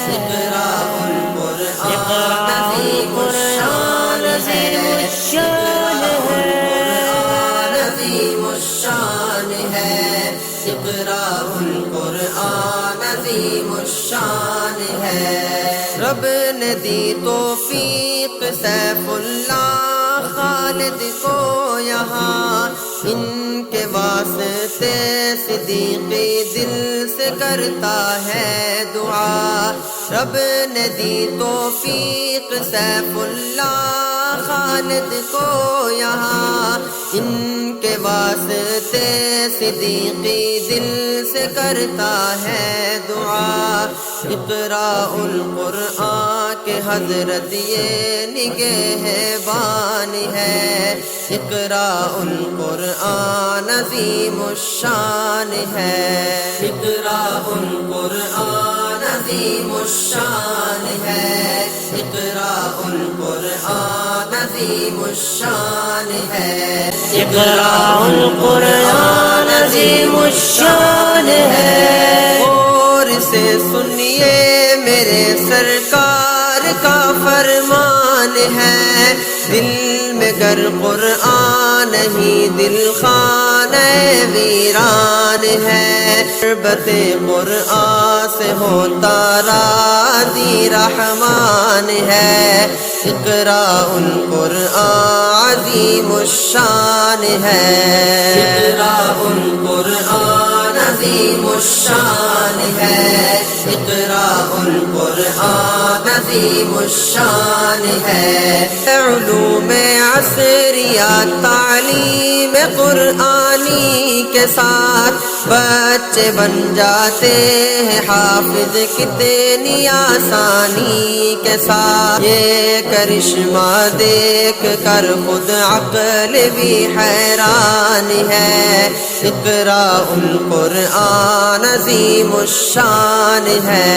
اقرأ القرآن عظیم الشان ہے، عظیم الشان ہے، اقرأ القرآن عظیم الشان ہے۔ رب نے دی توفیق سیف اللہ خالد کو یہاں، ان کے واسطے صدیقی دل سے کرتا ہے دعا۔ رب نے دی توفیق سیف اللہ خالد کو یہاں، ان کے واسطے صدیقی دل سے کرتا ہے دعا۔ اقرأ القرآن کے حضرت یہ نگہبان ہے، اقرأ القرآن عظیم الشان ہے، اقرأ القرآن عظیم الشان ہے، اقرأ القرآن عظیم الشان ہے، اقرأ القرآن عظیم الشان ہے۔ اور سے سنیے میرے سرکار کا فرمان ہے، دل میں گر قرآن نہیں دل خانہ ویران ہے، شربت قرآن سے ہوتا راضی رحمان ہے، اقرأ القرآن عظیم الشان ہے، اقرأ القرآن عظیم الشان ہے، اقرأ القرآن عظیم الشان ہے۔ علوم عصریہ تعلیم قرآنی کے ساتھ بچے بن جاتے ہیں حافظ کتنی آسانی کے ساتھ، یہ کرشمہ دیکھ کر خود عقل بھی حیران ہے، اقرأ القرآن عظیم الشان ہے،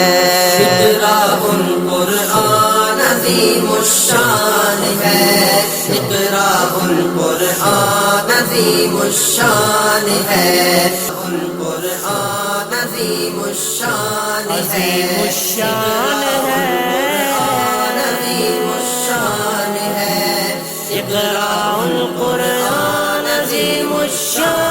اقرأ القرآن عظیم الشان ہے، اقرأ القرآن عظیم الشان ہے، القرآن عظیم الشان ہے، عظیم الشان ہے، عظیم الشان ہے، اقرأ القرآن عظیم الشان